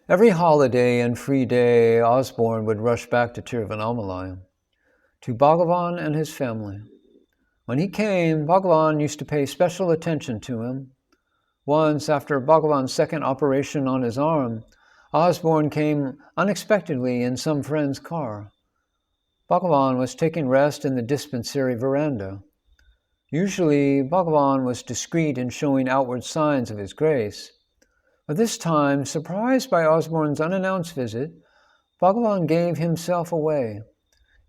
Every holiday and free day, Osborne would rush back to Tiruvannamalai, to Bhagavan and his family. When he came, Bhagavan used to pay special attention to him. Once, after Bhagavan's second operation on his arm, Osborne came unexpectedly in some friend's car. Bhagavan was taking rest in the dispensary veranda. Usually, Bhagavan was discreet in showing outward signs of his grace. But this time, surprised by Osborne's unannounced visit, Bhagavan gave himself away.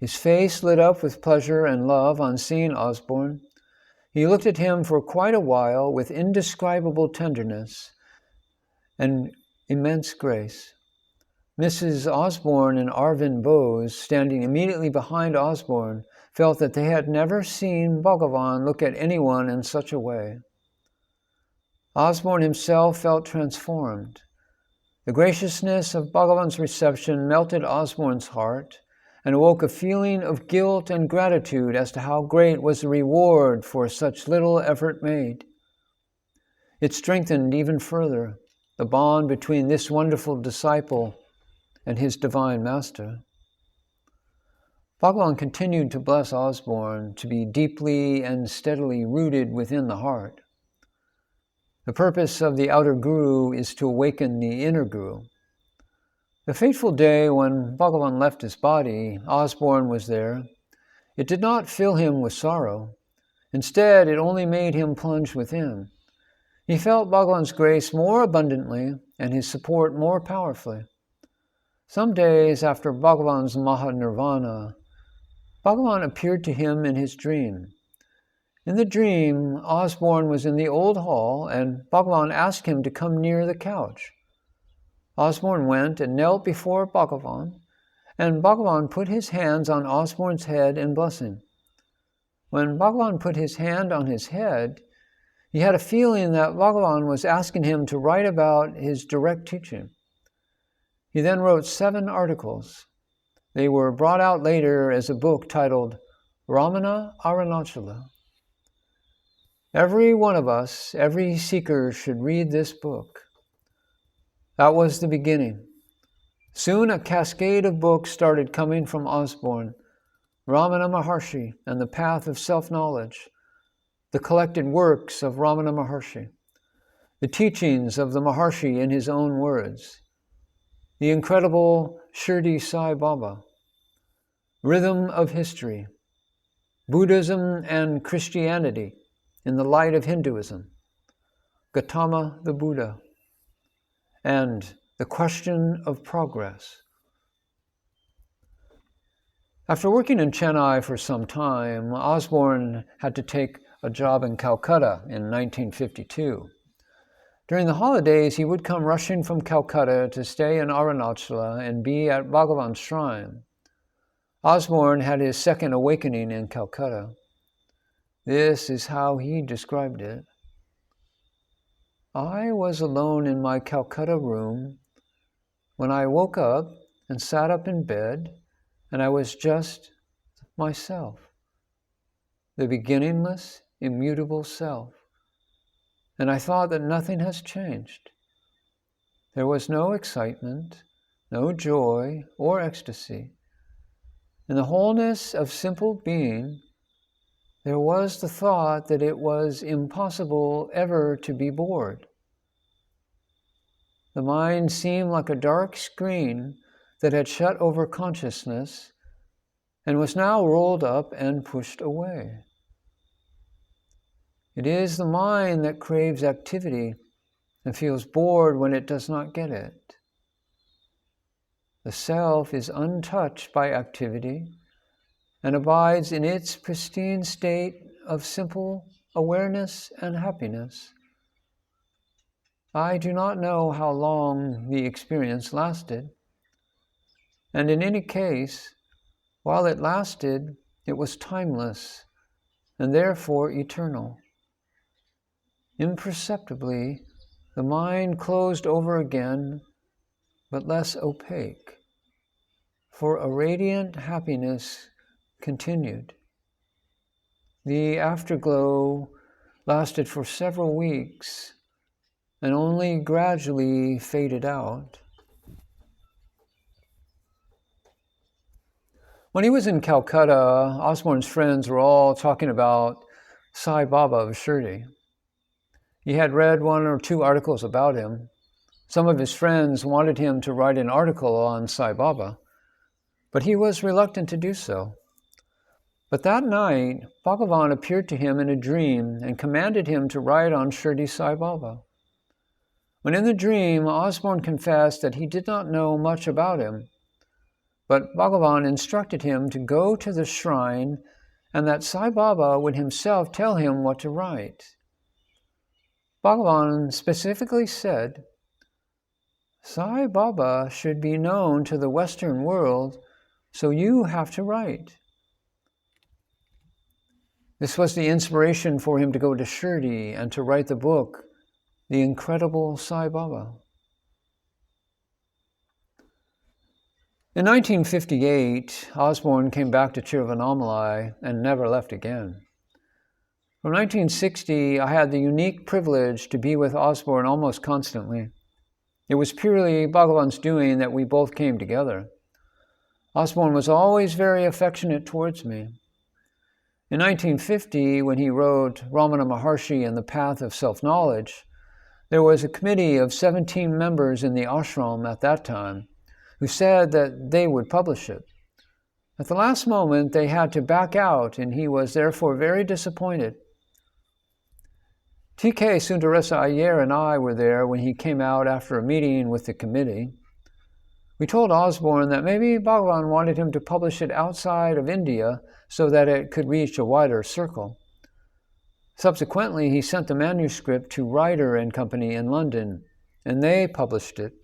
His face lit up with pleasure and love on seeing Osborne. He looked at him for quite a while with indescribable tenderness and immense grace. Mrs. Osborne and Arvind Bose, standing immediately behind Osborne, felt that they had never seen Bhagavan look at anyone in such a way. Osborne himself felt transformed. The graciousness of Bhagavan's reception melted Osborne's heart and awoke a feeling of guilt and gratitude as to how great was the reward for such little effort made. It strengthened even further the bond between this wonderful disciple and his divine master. Bhagavan continued to bless Osborne to be deeply and steadily rooted within the heart. The purpose of the outer guru is to awaken the inner guru. The fateful day when Bhagavan left his body, Osborne was there. It did not fill him with sorrow. Instead, it only made him plunge within. He felt Bhagavan's grace more abundantly and his support more powerfully. Some days after Bhagavan's Mahanirvana, Bhagavan appeared to him in his dream. In the dream, Osborne was in the old hall, and Bhagavan asked him to come near the couch. Osborne went and knelt before Bhagavan, and Bhagavan put his hands on Osborne's head in blessing. When Bhagavan put his hand on his head, he had a feeling that Bhagavan was asking him to write about his direct teaching. He then wrote 7 articles. They were brought out later as a book titled Ramana Arunachala. Every one of us, every seeker should read this book. That was the beginning. Soon a cascade of books started coming from Osborne, Ramana Maharshi and the Path of Self-Knowledge, the collected works of Ramana Maharshi, the teachings of the Maharshi in his own words, the incredible Shirdi Sai Baba, Rhythm of History, Buddhism and Christianity in the light of Hinduism, Gautama the Buddha, and the question of progress. After working in Chennai for some time, Osborne had to take a job in Calcutta in 1952. During the holidays, he would come rushing from Calcutta to stay in Arunachala and be at Bhagavan's shrine. Osborne had his second awakening in Calcutta. This is how he described it. I was alone in my Calcutta room when I woke up and sat up in bed, and I was just myself, the beginningless, immutable self. And I thought that nothing has changed. There was no excitement, no joy or ecstasy. In the wholeness of simple being, there was the thought that it was impossible ever to be bored. The mind seemed like a dark screen that had shut over consciousness and was now rolled up and pushed away. It is the mind that craves activity and feels bored when it does not get it. The self is untouched by activity and abides in its pristine state of simple awareness and happiness. I do not know how long the experience lasted, and in any case, while it lasted, it was timeless and therefore eternal. Imperceptibly, the mind closed over again, but less opaque, for a radiant happiness continued. The afterglow lasted for several weeks and only gradually faded out. When he was in Calcutta, Osborne's friends were all talking about Sai Baba of Shirdi. He had read 1 or 2 articles about him. Some of his friends wanted him to write an article on Sai Baba, but he was reluctant to do so. But that night, Bhagavan appeared to him in a dream and commanded him to write on Shirdi Sai Baba. When in the dream, Osborne confessed that he did not know much about him, but Bhagavan instructed him to go to the shrine and that Sai Baba would himself tell him what to write. Bhagavan specifically said, Sai Baba should be known to the Western world, so you have to write. This was the inspiration for him to go to Shirdi and to write the book, The Incredible Sai Baba. In 1958, Osborne came back to Tiruvannamalai and never left again. From 1960, I had the unique privilege to be with Osborne almost constantly. It was purely Bhagavan's doing that we both came together. Osborne was always very affectionate towards me. In 1950, when he wrote Ramana Maharshi and the Path of Self-Knowledge, there was a committee of 17 members in the ashram at that time who said that they would publish it. At the last moment, they had to back out, and he was therefore very disappointed. T.K. Sundaresa Iyer and I were there when he came out after a meeting with the committee. We told Osborne that maybe Bhagavan wanted him to publish it outside of India so that it could reach a wider circle. Subsequently, he sent the manuscript to Ryder and Company in London, and they published it.